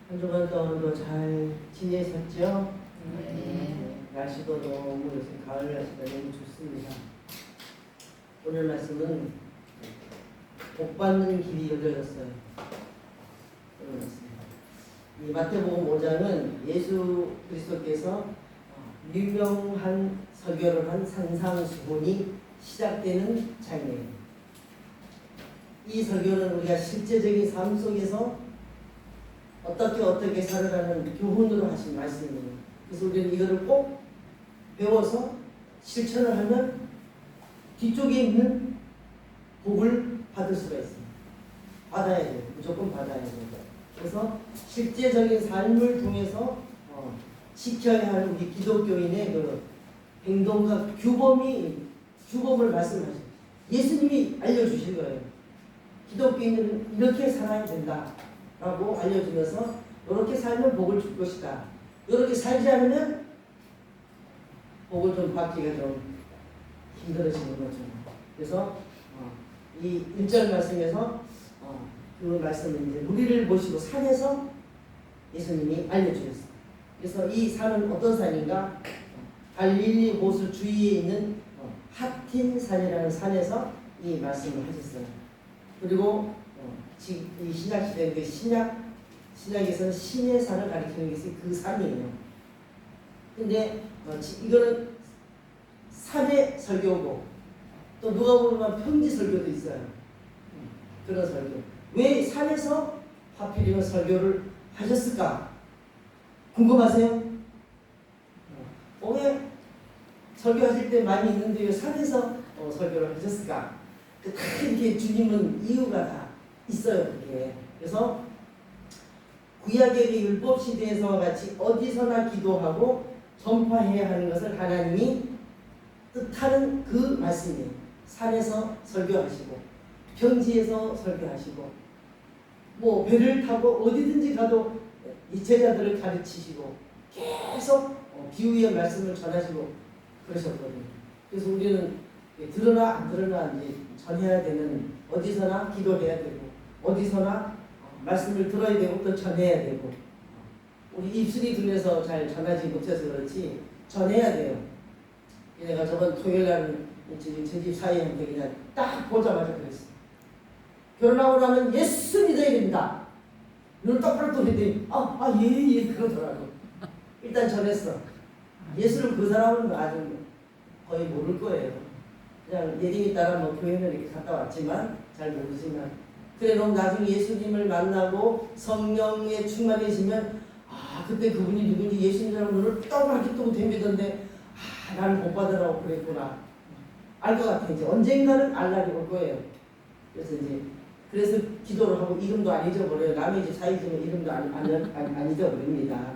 한 주간 동안도 잘 지내셨죠? 네. 날씨도 너무 요새 가을 날씨가 너무 좋습니다. 오늘 말씀은 복 받는 길이 열려졌어요. 오늘 말씀. 이 마태복음 5장은 예수 그리스도께서 유명한 설교를 한 산상수훈이 시작되는 장이에요. 이 설교는 우리가 실제적인 삶 속에서 어떻게 살아가는 교훈으로 하신 말씀이에요. 그래서 우리는 이거를 꼭 배워서 실천을 하면 뒤쪽에 있는 복을 받을 수가 있습니다. 받아야 돼요. 무조건 받아야 됩니다. 그래서 실제적인 삶을 통해서 지켜야 할 우리 기독교인의 그 행동과 규범을 말씀하시죠. 예수님이 알려주신 거예요. 기독교인은 이렇게 살아야 된다라고 알려주면서 이렇게 살면 복을 줄 것이다. 이렇게 살지 않으면 복을 좀 받기가 좀 힘들어지는 거죠. 그래서 이 1절 말씀에서 그 말씀은 이제 우리를 모시고 산에서 예수님이 알려주셨어요. 그래서 이 산은 어떤 산인가? 갈릴리 호수 주위에 있는 하틴 산이라는 산에서 이 말씀을 하셨어요. 그리고 지금 이 신약 시대 그 신약에서는 신의 산을 가리키는 것이 그 산이에요. 근데 이거는 산의 설교고 또 누가 보면 평지 설교도 있어요. 그런 설교. 왜 산에서 하필이면 설교를 하셨을까? 궁금하세요? 왜 설교하실 때 많이 있는데 왜 산에서 설교를 하셨을까? 다 이렇게 주님은 이유가 다 있어요. 그게. 그래서 구약의 율법 시대에서와 같이 어디서나 기도하고 전파해야 하는 것을 하나님이 뜻하는 그 말씀이에요. 산에서 설교하시고 평지에서 설교하시고 뭐 배를 타고 어디든지 가도 이 제자들을 가르치시고 계속 비유의 말씀을 전하시고 그러셨거든요. 그래서 우리는 들으나 안 들으나 이제 전해야 되는, 어디서나 기도해야 되고 어디서나 말씀을 들어야 되고 또 전해야 되고, 우리 입술이 들려서 잘 전하지 못해서 그렇지 전해야 돼요. 내가 저번 토요일날 제 집 사위한테 그냥 딱 보자마자 그랬어. 결혼하고 나면 예수 믿어야 됩니다. 눈을 똑바로 뜨더니 예 그러더라고. 일단 전했어. 예수를 그 사람은 아주 거의 모를 거예요. 그냥 예림이 따라 뭐 교회는 이렇게 갔다 왔지만 잘 모르지만, 그래 너 나중에 예수님을 만나고 성령에 충만해지면 그때 그분이 누군지 예수님이라는 눈을 떡하게 뜨고 덤비던데 나는 복 받으라고 그랬구나. 알 것 같아. 이제 언젠가는 알 날이 올 거예요. 그래서 기도를 하고 이름도 안 잊어버려요. 남의 집 사이지만 이름도 안 잊어버립니다.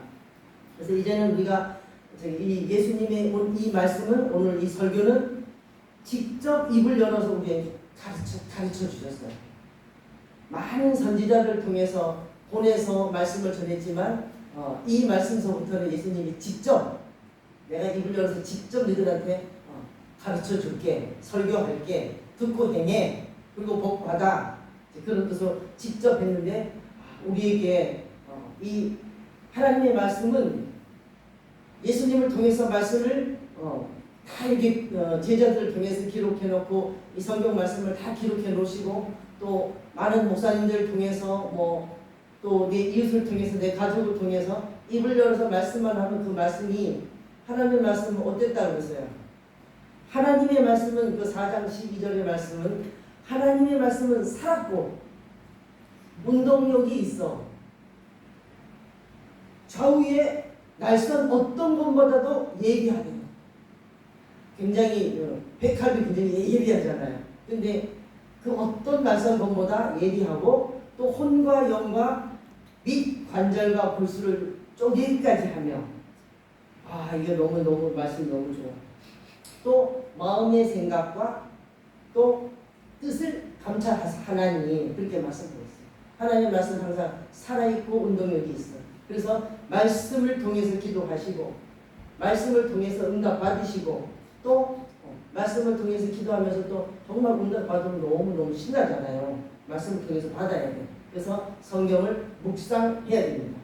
그래서 이제는 우리가 이 예수님의 이 말씀은, 오늘 이 설교는 직접 입을 열어서 우리에게 가르쳐 주셨어요. 많은 선지자를 통해서 보내서 말씀을 전했지만 이 말씀서부터는 예수님이 직접, 내가 입을 열어서 직접 너희들한테 가르쳐 줄게, 설교할게, 듣고 행해, 그리고 복 받아, 그런 뜻으로 직접 했는데, 우리에게 이 하나님의 말씀은 예수님을 통해서 말씀을 다 이렇게 제자들을 통해서 기록해 놓고, 이 성경 말씀을 다 기록해 놓으시고, 또 많은 목사님들을 통해서 또 내 이웃을 통해서 내 가족을 통해서 입을 열어서 말씀만 하면 그 말씀이, 하나님의 말씀은 어땠다 그랬어요? 하나님의 말씀은, 그 4장 12절의 말씀은, 하나님의 말씀은 살았고 운동력이 있어. 좌우에 날선 어떤 것보다도 예리하대요. 굉장히 백합이 굉장히 예리하잖아요. 근데 그 어떤 날선 것보다 예리하고, 또 혼과 영과 및 관절과 골수를 쪼개기까지 하며, 이게 너무 말씀이 너무 좋아. 또 마음의 생각과 또 뜻을 감찰하나니, 그렇게 말씀드렸어요. 하나님의 말씀은 항상 살아있고 운동력이 있어요. 그래서 말씀을 통해서 기도하시고, 말씀을 통해서 응답 받으시고, 또 말씀을 통해서 기도하면서 또 정말 응답 받으면 너무 신나잖아요. 말씀을 통해서 받아야 돼요. 그래서 성경을 묵상해야 됩니다.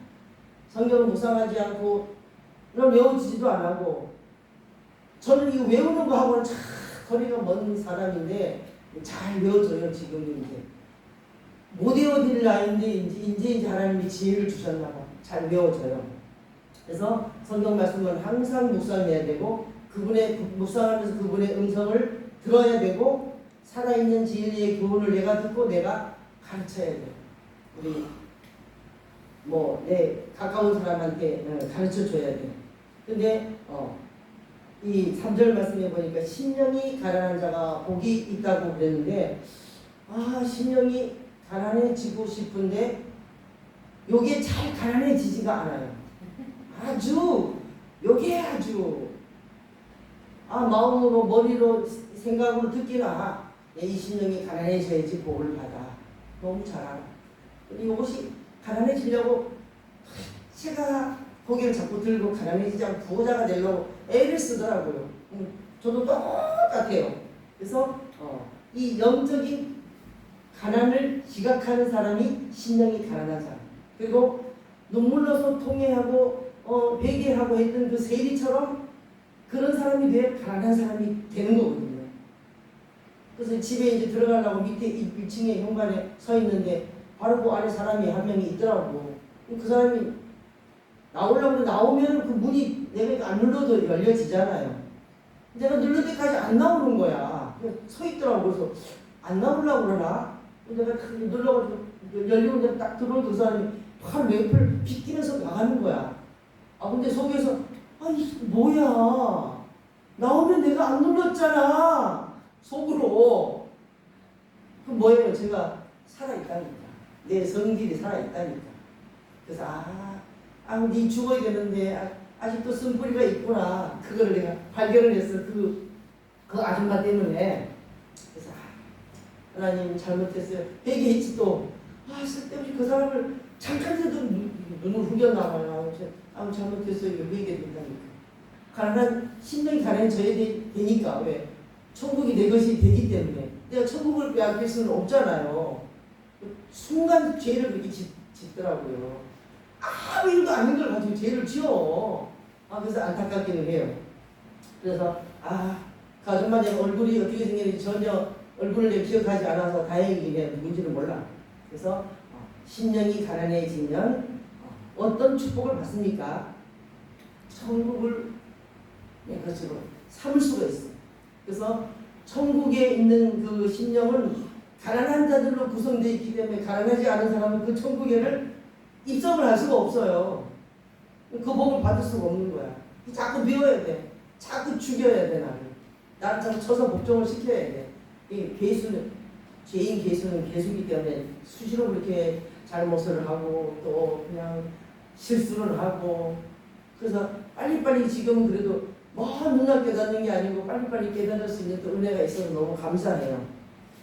성경을 묵상하지 않고 넌 외워지지도 안 하고 저는 이거 외우는 거 하고는 참 거리가 먼 사람인데 잘 외워져요. 지금 이제 못 외워드릴 나이인데 이제 하나님이 지혜를 주셨나 봐. 잘 외워져요. 그래서 성경 말씀은 항상 묵상해야 되고 묵상하면서 그분의 음성을 들어야 되고 살아있는 진리의 교훈을 내가 듣고 내가 가르쳐야 돼요. 우리 내 가까운 사람한테 가르쳐 줘야 돼요. 근데 이 3절 말씀에 보니까 심령이 가난한 자가 복이 있다고 그랬는데 심령이 가난해지고 싶은데 요게 잘 가난해지지가 않아요. 요게 아주 마음으로 머리로 생각으로 듣기나 이 심령이 가난해져야지 복을 받아. 너무 잘 알아. 근데 이것이 가난해지려고 제가 고개를 자꾸 들고 가난해지지 않고 부자가 되려고 애를 쓰더라고요. 저도 똑같아요. 그래서 이 영적인 가난을 지각하는 사람이 심령이 가난한 사람. 그리고 눈물로서 통회하고 회개하고 했던 그 세리처럼 그런 사람이 돼 가난한 사람이 되는 거거든요. 그래서 집에 이제 들어가려고 밑에 1층에 현관에 서 있는데 바로 그 안에 사람이 한 명이 있더라고. 그 사람이 나오려고 나오면 그 문이 내가 안 눌러도 열려지잖아요. 내가 눌릴 때까지 안 나오는 거야. 서 있더라고. 그래서 안 나오려고 그러나? 내가 눌러가지고 열리고 내가 딱 들어오는 그 사람이 팔 웨이프를 비끼면서 나가는 거야. 근데 속에서 이게 뭐야. 나오면 내가 안 눌렀잖아. 속으로. 그 뭐예요? 제가 살아있다니까. 내 성질이 살아있다니까. 그래서 네 죽어야 되는데 아직도 쓴뿌리가 있구나. 그거를 내가 발견을 했어. 그 아줌마 때문에. 그래서 하나님 잘못했어요. 회개했지 또. 쓸데없이 그 사람을 잠깐이라도 눈을 후겼나 봐요. 잘못했어요. 회개된다니까. 가난한 심령이 가난해져야 되니까. 왜? 천국이 내 것이 되기 때문에. 내가 천국을 빼앗길 수는 없잖아요. 순간 죄를 그렇게 짓더라고요. 아무 일도 아닌 걸 가지고 죄를 지어. 그래서 안타깝기는 해요. 그래서 그 아줌마 내 얼굴이 어떻게 생겼는지 전혀 얼굴을 내 기억하지 않아서 다행이긴 해요. 누군지는 몰라. 그래서 심령이 가난해지면 어떤 축복을 받습니까? 천국을 내 것으로 삼을 수가 있어요. 그래서 천국에 있는 그 심령은 가난한 자들로 구성되어 있기 때문에 가난하지 않은 사람은 그 천국에를 입성을 할 수가 없어요. 그 복을 받을 수가 없는 거야. 자꾸 미워야 돼. 자꾸 죽여야 돼, 나를 자꾸 쳐서 복종을 시켜야 돼. 이 죄인 개수는 개수기 때문에 수시로 그렇게 잘못을 하고 또 그냥 실수를 하고 그래서 빨리빨리 지금은 그래도 눈을 깨닫는 게 아니고 빨리빨리 깨달을 수 있는 또 은혜가 있어서 너무 감사해요.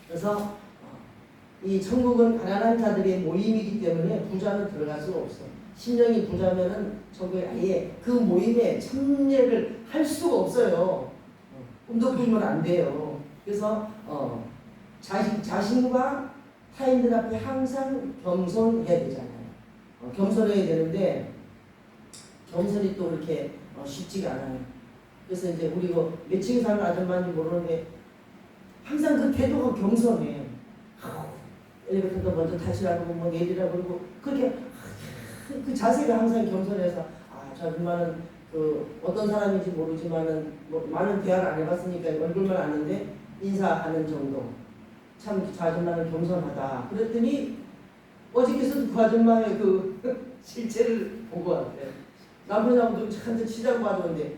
그래서 이 천국은 가난한 자들의 모임이기 때문에 부자는 들어갈 수가 없어. 심령이 부자면은 천국에 아예 그 모임에 참여를 할 수가 없어요. 꿈도 꾸면 안 돼요. 그래서 자신과 타인들 앞에 항상 겸손해야 되잖아요. 겸손해야 되는데 겸손이 또 그렇게 쉽지가 않아요. 그래서 이제 우리 몇 층에 사는 아줌마인지 모르는데 항상 그 태도가 겸손해. 엘리베이터도 먼저 타시라고 내리라고 그러고 그렇게 그 자세가 항상 겸손해서 저 아줌마는 어떤 사람인지 모르지만은 많은 대화를 안 해봤으니까 얼굴만 아는데 인사하는 정도. 참 저 아줌마는 겸손하다. 그랬더니 어저께서도 그 아줌마의 그 실체를 보고 왔대. 남편하고도 한테 치자고 하던데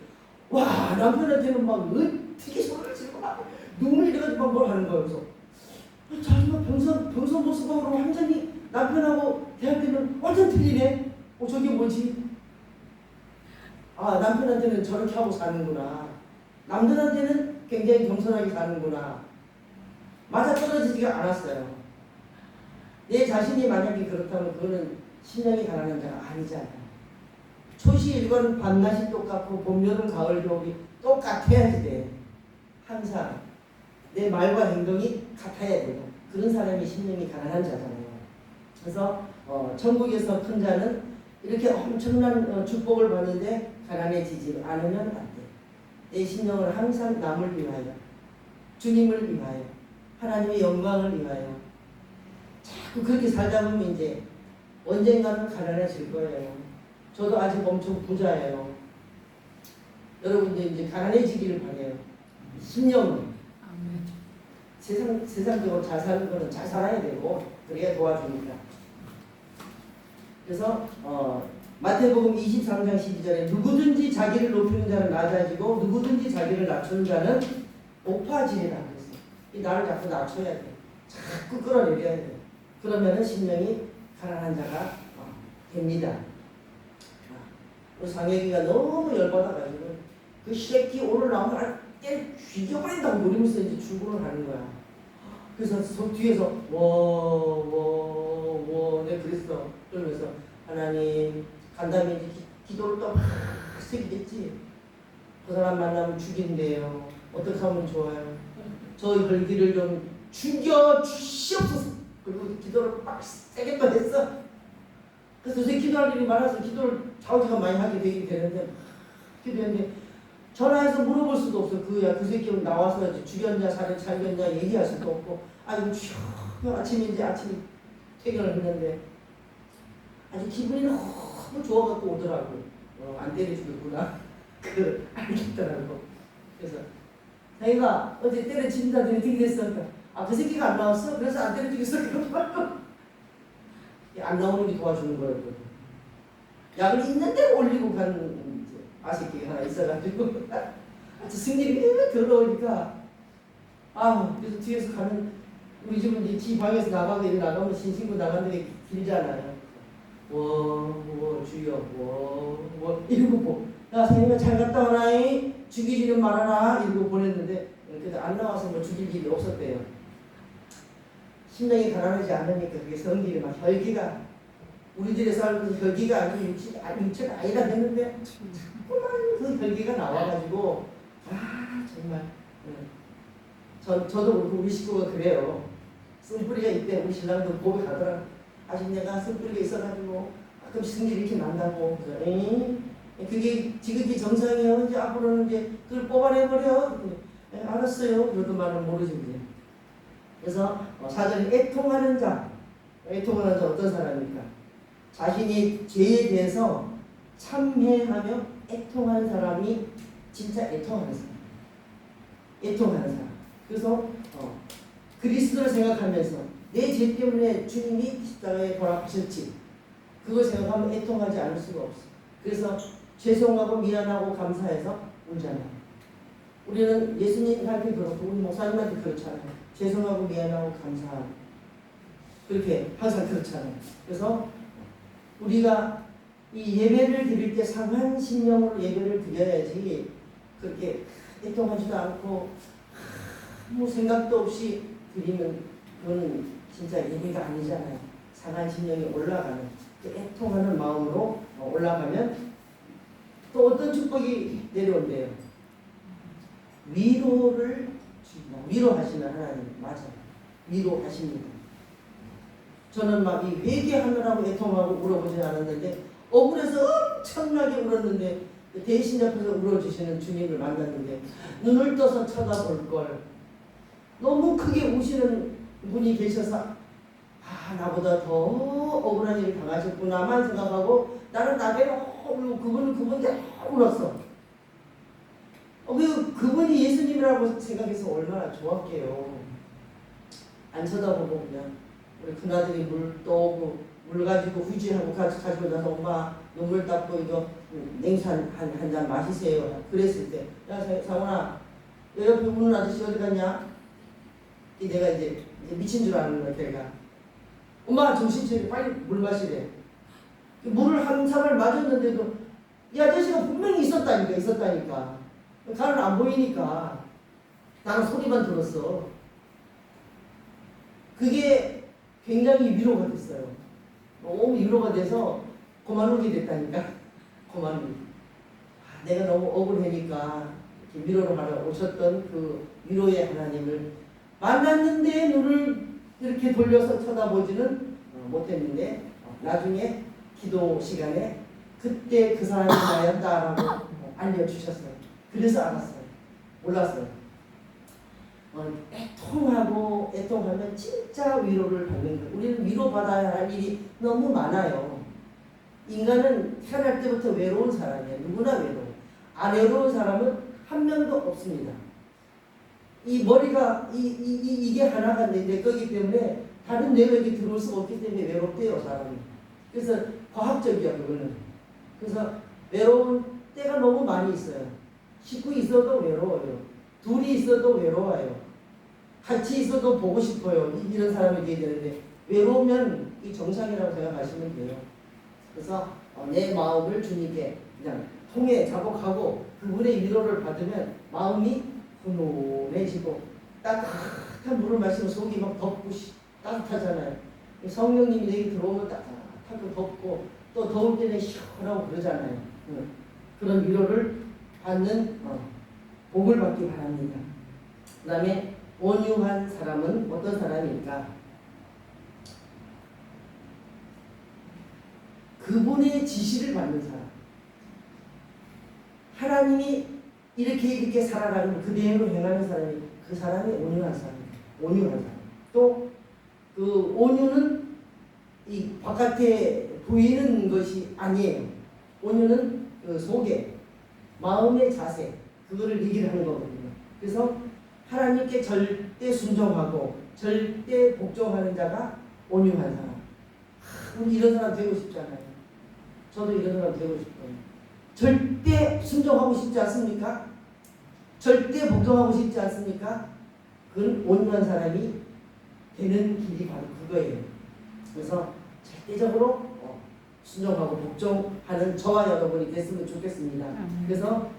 남편한테는 막 어떻게 소리를 지르고 막 눈물 이래가지고 막 뭘 하는 거야. 그래서 저 아줌마 평소 모습하고 완전히 남편하고 대할 때는 완전 틀리네. 저게 뭐지? 남편한테는 저렇게 하고 사는구나. 남들한테는 굉장히 겸손하게 사는구나. 맞아떨어지지가 않았어요. 내 자신이 만약에 그렇다면 그거는 심령이 가난한 자가 아니잖아요. 초시일관 밤낮이 똑같고 봄, 여름, 가을, 겨울이 똑같아야지 돼. 항상 내 말과 행동이 같아야 되고 그런 사람이 심령이 가난한 자잖아요. 그래서 천국에서 큰 자는 이렇게 엄청난 축복을 받는데 가난해지지 않으면 안 돼. 내 심령을 항상 남을 위하여, 주님을 위하여, 하나님의 영광을 위하여 자꾸 그렇게 살다 보면 이제 언젠가는 가난해질 거예요. 저도 아직 엄청 부자예요. 여러분들 이제 가난해지기를 바래요. 심령은 세상적으로 잘 사는 거는 잘 살아야 되고 그래야 도와주니까. 그래서 마태복음 23장 12절에 누구든지 자기를 높이는 자는 낮아지고 누구든지 자기를 낮추는 자는 높아지리라 그랬어요. 이 나를 자꾸 낮춰야 돼. 자꾸 끌어내려야 돼. 그러면은 심령이 가난한 자가 됩니다. 상혁이가 너무 열받아가지고 그 새끼 오늘 나오면 때를 죽여버린다고 노리면서 이제 출근을 하는 거야. 그래서 뒤에서 내가 그랬어. 그러면서 하나님 간담이 이제 기도를 또 막 새기겠지. 그 사람 만나면 죽인대요. 어떻게 하면 좋아요? 저 혈기를 좀 죽여 주시옵소서. 그리고 기도를 막 세게 또 했어. 그래서 요새 기도할 일이 많아서 기도를 좌우지간 많이 하게 되긴 되는데 기도했는데 전화해서 물어볼 수도 없어. 그 새끼는 나와서 죽였냐 살렸냐 얘기할 수도 없고 아이고 아침에 퇴근을 했는데 아주 기분이 너무 좋아갖고 오더라고. 안 때려주겠구나. 알겠더라고. 그래서 자기가 어제 때려친다더니 어떻게 됐어? 그 새끼가 안 나왔어? 그래서 안 때려주겠어? 안 나오는 게 도와주는 거였거든. 약을 있는 대로 올리고 간 아새끼가 하나 있어가지고 승질이 더러우니까 그래서 뒤에서 가는 우리 집은 이제 지 방에서 나가면 신신구 나가는데 길잖아요. 주여 이러고 야 선생님 잘 갔다 오나이 죽이지는 말아라 이러고 보냈는데 그래도 안 나와서 뭐 죽일 일이 없었대요. 심령이 가난하지 않으니까 그게 성질이 막 혈기가 우리들의 삶은 혈기가 아니고 육체가 아니라 했는데 그 혈기가 나와가지고 정말 저도 그렇고 우리 식구가 그래요. 쓴뿌리가 있대. 우리 신랑도 고백하더라. 아직 내가 쓴뿌리가 있어가지고 가끔 승질이 이렇게 난다고. 그게 지극히 정상이에요. 이제 앞으로는 이제 그걸 뽑아내버려. 알았어요. 그래도 말은 모르지 이제. 그래서 사전에 애통하는 자 어떤 사람입니까? 자신이 죄에 대해서 참회하며 애통하는 사람이 진짜 애통하는 사람. 그래서 그리스도를 생각하면서 내 죄 때문에 주님이 십자가에 돌아가셨지. 그걸 생각하면 애통하지 않을 수가 없어. 그래서 죄송하고 미안하고 감사해서 울잖아요. 우리는 예수님한테 그렇고 우리 목사님한테 그렇잖아요. 죄송하고 미안하고 감사하고 그렇게 항상 그렇잖아요. 그래서 우리가 이 예배를 드릴 때 상한 심령으로 예배를 드려야지 그렇게 애통하지도 않고 아무 생각도 없이 드리면 그건 진짜 예배가 아니잖아요. 상한 심령이 올라가는 그 애통하는 마음으로 올라가면 또 어떤 축복이 내려온대요. 위로를 주신다. 위로하시는 하나님 맞아요. 위로하십니다. 저는 막 이 회개하느라고 애통하고 울어보지 않았는데 억울해서 엄청나게 울었는데 대신 옆에서 울어주시는 주님을 만났는데 눈을 떠서 쳐다볼 걸 너무 크게 우시는 분이 계셔서 나보다 더 억울한 일을 당하셨구나만 생각하고 나는 나대로 울고 그분은 그분대로 울었어. 그분이 예수님이라고 생각해서 얼마나 좋았게요. 안 쳐다보고 그냥 우리 큰아들이 물 떠오고 물 가지고 후지하고 가지고 나서 엄마 눈물 닦고 이거 냉수 한 잔 마시세요. 그랬을 때 야 상훈아 옆에 우는 아저씨 어디 갔냐? 내가 이제 미친 줄 아는 거야. 걔가 엄마 정신 차려 빨리 물 마시래. 물을 한 사발 맞았는데도 이 아저씨가 분명히 있었다니까. 가는 안 보이니까 나는 소리만 들었어. 그게 굉장히 위로가 됐어요. 너무 위로가 돼서 그만 울게 됐다니까. 그만 울게. 내가 너무 억울하니까 위로를 하러 오셨던 그 위로의 하나님을 만났는데 눈을 이렇게 돌려서 쳐다보지는 못했는데 나중에 기도 시간에 그때 그 사람이 나였다라고 알려주셨어요. 그래서 알았어요. 몰랐어요. 애통하면 진짜 위로를 받는 거예요. 우리는 위로받아야 할 일이 너무 많아요. 인간은 태어날 때부터 외로운 사람이에요. 누구나 외로워. 안 외로운 사람은 한 명도 없습니다. 이 머리가 이게 하나가 내 거기 때문에 다른 내력이 들어올 수가 없기 때문에 외롭대요, 사람이. 그래서 과학적이야, 그거는. 그래서 외로운 때가 너무 많이 있어요. 식구 있어도 외로워요. 둘이 있어도 외로워요. 같이 있어도 보고 싶어요. 이런 사람이 돼야 되는데 외로우면 이 정상이라고 생각하시면 돼요. 그래서 내 마음을 주님께 그냥 통해 자복하고 그분의 위로를 받으면 마음이 훈훈해지고 따뜻한 물을 마시면 속이 막 덥고 따뜻하잖아요. 성령님이 내게 들어오면 따뜻하고 덥고 또 더울 때는 시원하고 그러잖아요. 그런 위로를 받는 복을 받기 바랍니다. 그 다음에 온유한 사람은 어떤 사람일까? 그분의 지시를 받는 사람. 하나님이 이렇게 살아가는 그대로 행하는 사람이 그 사람이 온유한 사람이에요. 온유한 사람. 또 그 온유는 이 바깥에 보이는 것이 아니에요. 온유는 그 속에 마음의 자세 그거를 얘기를 하는 거거든요. 그래서 하나님께 절대 순종하고 절대 복종하는 자가 온유한 사람. 우리 이런 사람 되고 싶잖아요. 저도 이런 사람 되고 싶어요. 절대 순종하고 싶지 않습니까? 절대 복종하고 싶지 않습니까? 그건 온유한 사람이 되는 길이 바로 그거예요. 그래서 절대적으로 순종하고 복종하는 저와 여러분이 됐으면 좋겠습니다. 그래서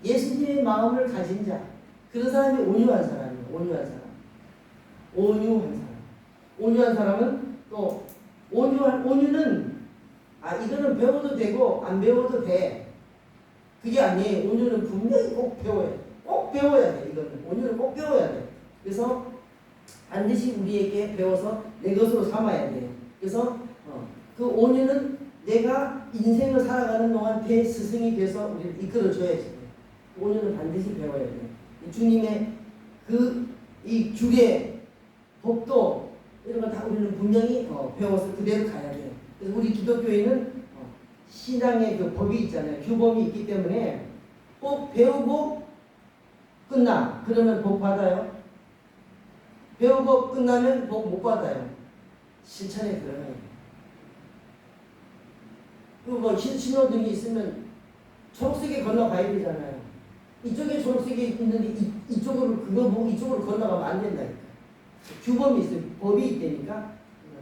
예수님의 마음을 가진 자, 그런 사람이 온유한 사람이에요. 온유한 사람. 온유한 사람. 온유한 사람은 또 온유는 이거는 배워도 되고 안 배워도 돼. 그게 아니에요. 온유는 분명히 꼭 배워야 돼. 꼭 배워야 돼. 이거는 온유는 꼭 배워야 돼. 그래서 반드시 우리에게 배워서 내 것으로 삼아야 돼요. 그래서 그 온유는 내가 인생을 살아가는 동안 대스승이 돼서 우리를 이끌어줘야지. 온유는 반드시 배워야 돼요. 주님의 이 주의 법도 이런 거 다 우리는 분명히 배워서 그대로 가야 돼요. 그래서 우리 기독교에는 신앙의 그 법이 있잖아요. 규범이 있기 때문에 꼭 배우고 그러면 복 받아요. 배우고 끝나면 복 못 받아요. 실천에 들어가야 돼요. 그리고 신호등이 있으면 초록색에 건너가야 되잖아요. 이쪽에 초록색이 있는데 이쪽으로 그거 보고 이쪽으로 건너가면 안 된다니까. 규범이 있어요. 법이 있다니까.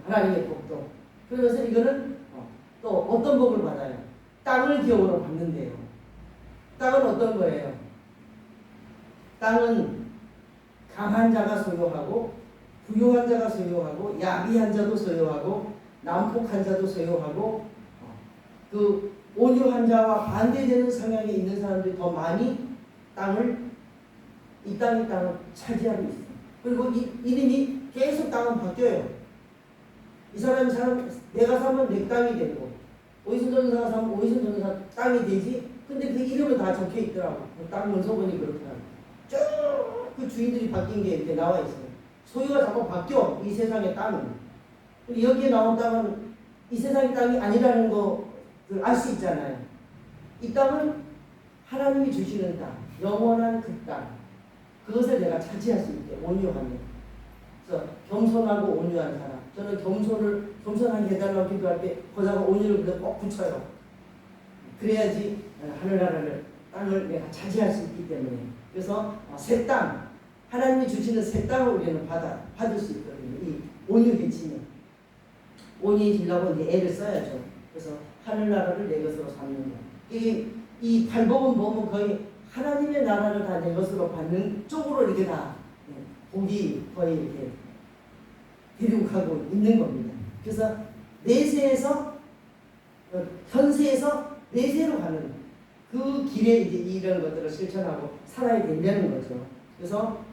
하나님의 법도. 그래서 이거는 또 어떤 복을 받아요? 땅을 기업으로 받는데요. 땅은 어떤 거예요? 땅은 강한 자가 소유하고 부유한 자가 소유하고 야비한 자도 소유하고 난폭한 자도 소유하고 그 온유한 자와 반대되는 성향이 있는 사람들이 더 많이 이 땅을 차지하고 있어요. 그리고 이름이 계속 땅은 바뀌어요. 이 사람이 내가 사면 내 땅이 되고 오이순 전도사가 사면 오이순 전도사 땅이 되지. 근데 그 이름은 다 적혀 있더라고. 땅 문서본이 그렇더라고. 쭉 그 주인들이 바뀐 게 이렇게 나와 있어요. 소유가 자꾸 바뀌어. 이 세상의 땅은. 여기에 나온 땅은 이 세상의 땅이 아니라는 거 알 수 있잖아요. 이 땅은 하나님이 주시는 땅, 영원한 그 땅. 그것을 내가 차지할 수 있게 온유하네. 그래서 겸손하고 온유한 사람. 저는 겸손하게 해달라고 기도할 때 거기다가 온유를 그냥 꼭 붙여요. 그래야지 하늘나라를 땅을 내가 차지할 수 있기 때문에. 그래서 새 땅, 하나님이 주시는 새 땅을 우리는 받을 수 있거든요. 이 온유해지면. 온유해지려고 이제 애를 써야죠. 그래서 하늘나라를 내 것으로 삼는 거. 이 팔복은 보면 거의 하나님의 나라를 다 내 것으로 받는 쪽으로 이렇게 다 복이 거의 이렇게 대륙하고 있는 겁니다. 그래서 내세에서 현세에서 내세로 가는 그 길에 이제 이런 것들을 실천하고 살아야 된다는 거죠. 그래서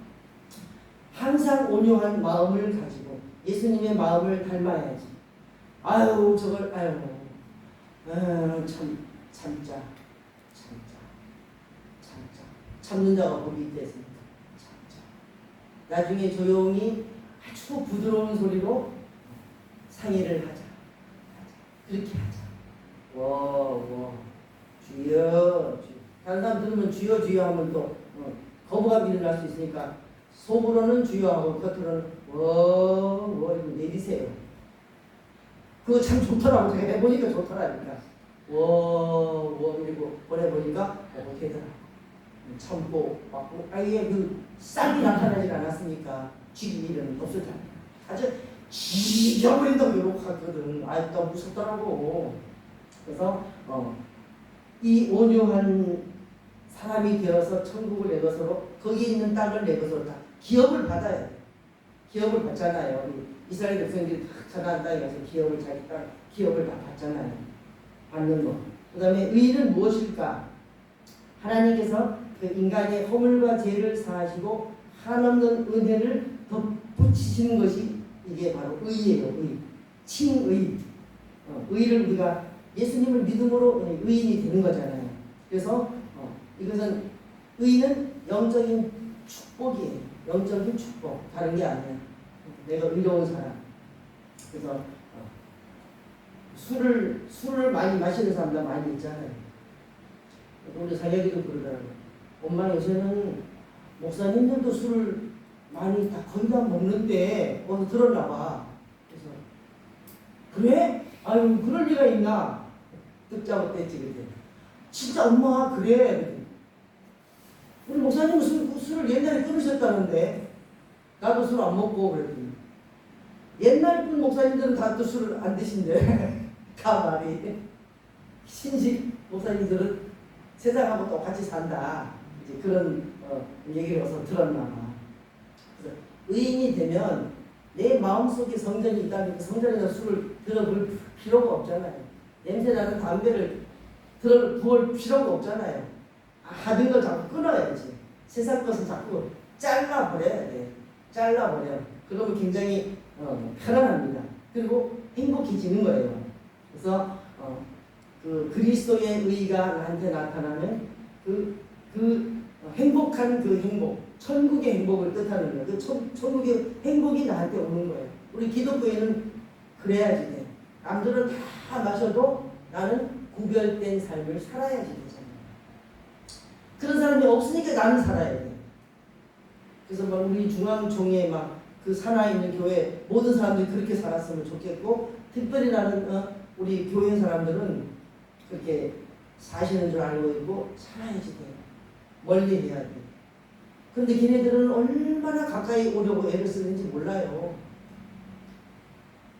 항상 온유한 마음을 가지고 예수님의 마음을 닮아야지. 참자. 참는 자가 복이 있겠습니다. 참자. 나중에 조용히 아주 부드러운 소리로 상의를 하자. 그렇게 하자. 주여. 다른 사람 들으면 주여 하면 또 거부감이 일어날 수 있으니까 속으로는 주여 하고 겉으로는 이렇게 내리세요. 그거 참 좋더라고. 제가 해보니까 좋더라니까. 이러고 보내보니까 되더라. 참고 받고 아예 그 싹이 나타나지 않았으니까 쥐기 일은 없었잖아요. 아주 지겨버린다고 요록하거든. 또 무섭더라고. 그래서 이 온유한 사람이 되어서 천국을 내 것으로 거기 있는 땅을 내 것으로 다 기업을 받아요. 기업을 받잖아요. 우리 이스라엘 백성들이 다 가나안 땅에 가서 기업을 자기 땅 기업을 다 받잖아요. 받는 거. 그 다음에 의는 무엇일까? 하나님께서 그 인간의 허물과 죄를 사하시고 한없는 은혜를 덧붙이시는 것이 이게 바로 의예요. 칭의. 의를 우리가 예수님을 믿음으로 의인이 되는 거잖아요. 그래서 이것은 의는 영적인 축복이에요. 영적인 축복. 다른 게 아니에요. 내가 의로운 사람. 그래서 술을 많이 마시는 사람들 많이 있잖아요. 우리 사역에도 그러더라고요. 엄마 요새는 목사님들도 술을 많이 다 거의 다 먹는데 어디서 들었나 봐. 그래서 그래? 아유 그럴 리가 있나? 듣자고 뗐지 그때. 진짜 엄마 그래. 우리 목사님은 술을 옛날에 끊으셨다는데 나도 술 안 먹고 그랬더니 옛날 분 목사님들은 다 또 술을 안 드신대. 다 말이 신식 목사님들은 세상하고 똑같이 산다. 이제 그런 얘기를 어서 들었나 봐. 그래서 의인이 되면 내 마음속에 성전이 있다면 그 성전에서 술을 들어볼 필요가 없잖아요. 냄새나는 담배를 부을 필요가 없잖아요. 하던 걸 자꾸 끊어야지. 세상 것은 자꾸 잘라버려야 돼. 잘라버려. 그러면 굉장히 편안합니다. 그리고 행복해지는 거예요. 그래서 그 그리스도의 의가 나한테 나타나면 그 행복한 그 행복, 천국의 행복을 뜻하는 거예요. 그 천국의 행복이 나한테 오는 거예요. 우리 기독교인은 그래야지 돼. 남들은 다 마셔도 나는 구별된 삶을 살아야지 되잖아요. 그런 사람이 없으니까 나는 살아야 돼. 그래서 막 우리 중앙총회 막 그 산하에 있는 교회 모든 사람들이 그렇게 살았으면 좋겠고, 특별히 나는 우리 교회 사람들은 그렇게 사시는 줄 알고 있고 살아야지 돼. 멀리 해야 돼. 그런데 걔네들은 얼마나 가까이 오려고 애를 쓰는지 몰라요.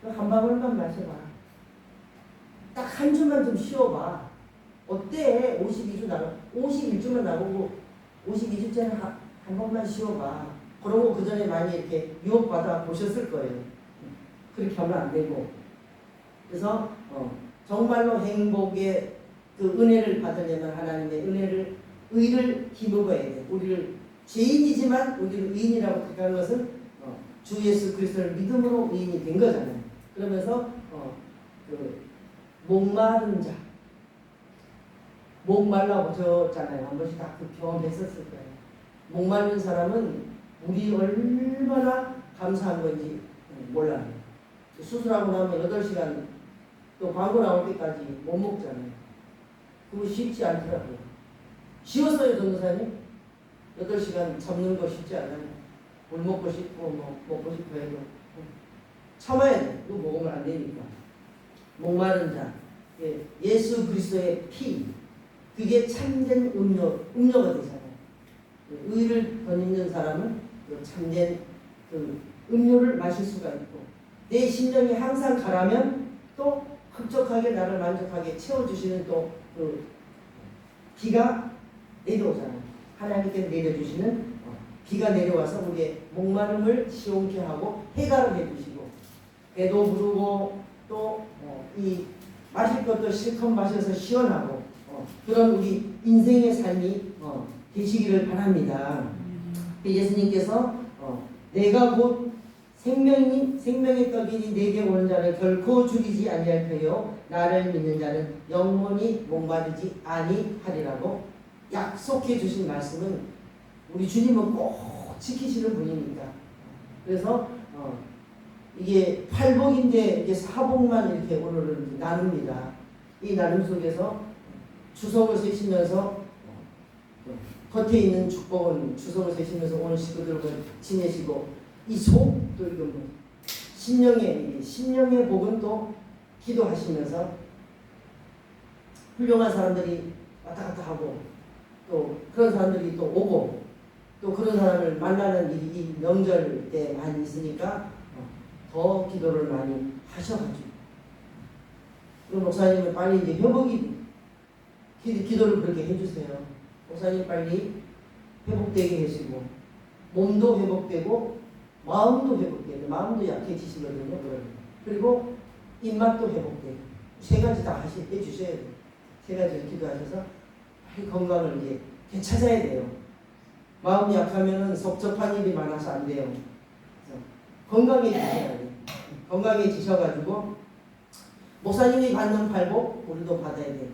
한 방울만 마셔봐. 딱 한 주만 좀 쉬어봐. 어때? 51주만 나오고 52주째는 한 번만 쉬어봐. 그런 거 그 전에 많이 이렇게 유혹받아 보셨을 거예요. 그렇게 하면 안 되고. 그래서 정말로 행복의 그 은혜를 받으려면 하나님의 의를 힘입어야 돼. 우리를 죄인이지만 우리를 의인이라고 택한 것은 주 예수 그리스도를 믿음으로 의인이 된 거잖아요. 그러면서 그 목마른 자, 목말라 오셨잖아요. 한 번씩 다 그 경험했었을 거예요. 목마른 사람은 우리 얼마나 감사한 건지 몰라요. 수술하고 나면 8시간 또 광고 나올 때까지 못 먹잖아요. 그거 쉽지 않더라고요. 쉬웠어요, 전도사님? 8시간 참는 거 쉽지 않아요. 물 먹고 싶고 먹고 싶고 해도 참아야 돼. 이거 먹으면 안 되니까. 목마른 자, 예수 그리스도의 피, 그게 참된 음료가 되잖아요. 의를 덧입는 사람은 참된 그 음료를 마실 수가 있고, 내 심령이 항상 가라면 또 흡족하게 나를 만족하게 채워주시는 또 그 비가 내려오잖아요. 하나님께서 내려주시는 비가 내려와서 우리의 목마름을 시원케 하고 해가를 해주시고, 배도 부르고 또 이 마실 것도 실컷 마셔서 시원하고 그런 우리 인생의 삶이 되시기를 바랍니다. 예수님께서 내가 곧 생명의 떡이니 내게 오는 자는 결코 줄이지 아니할 터요 나를 믿는 자는 영원히 목마르지 아니하리라고 약속해 주신 말씀은 우리 주님은 꼭 지키시는 분이니까. 그래서 이게 팔복인데 이게 사복만 이렇게 오늘은 나눕니다. 이 나눔 속에서 주석을 세시면서 겉에 있는 축복은 주석을 세시면서 오늘 식구들과 지내시고 이 속도 이거 뭐 신령의 복은 또 기도하시면서 훌륭한 사람들이 왔다 갔다 하고 또 그런 사람들이 또 오고 또 그런 사람을 만나는 일이 이 명절 때 많이 있으니까 더 기도를 많이 하셔가지고 그럼 목사님은 빨리 이제 회복이 기도를 그렇게 해주세요. 목사님 빨리 회복되게 해주시고 몸도 회복되고 마음도 회복되고 마음도 약해지시거든요. 그리고 입맛도 회복되고 세 가지 다 해주셔야 돼요. 세 가지를 기도하셔서 빨리 건강을 이제 되찾아야 돼요. 마음이 약하면은 섭섭한 일이 많아서 안 돼요. 그래서 건강해지셔야 돼요. 건강해지셔가지고 목사님이 받는 팔복 우리도 받아야 되고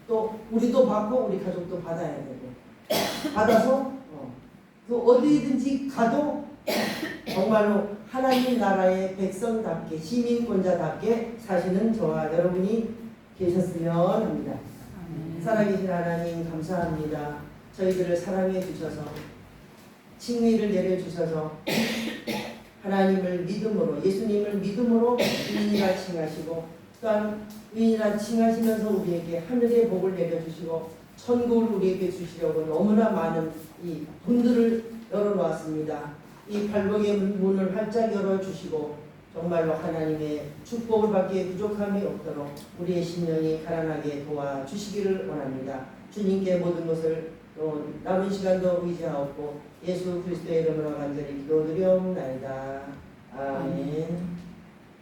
또 우리도 받고 우리 가족도 받아야 되고 받아서 그 어디든지 가도 정말로 하나님 나라의 백성답게 시민권자답게 사시는 저와 여러분이 계셨으면 합니다. 살아계신 하나님 감사합니다. 저희들을 사랑해 주셔서 칭의를 내려주셔서 하나님을 믿음으로 예수님을 믿음으로 의인이라 칭하시고 또한 의인이라 칭하시면서 우리에게 하늘의 복을 내려주시고 천국을 우리에게 주시려고 너무나 많은 이 문들을 열어놓았습니다. 이 팔복의 문을 활짝 열어주시고 정말로 하나님의 축복을 받기에 부족함이 없도록 우리의 심령이 가난하게 도와주시기를 원합니다. 주님께 모든 것을 또 남은 시간도 의지하옵고 예수 그리스도의 이름으로 간절히 기도드리옵나이다.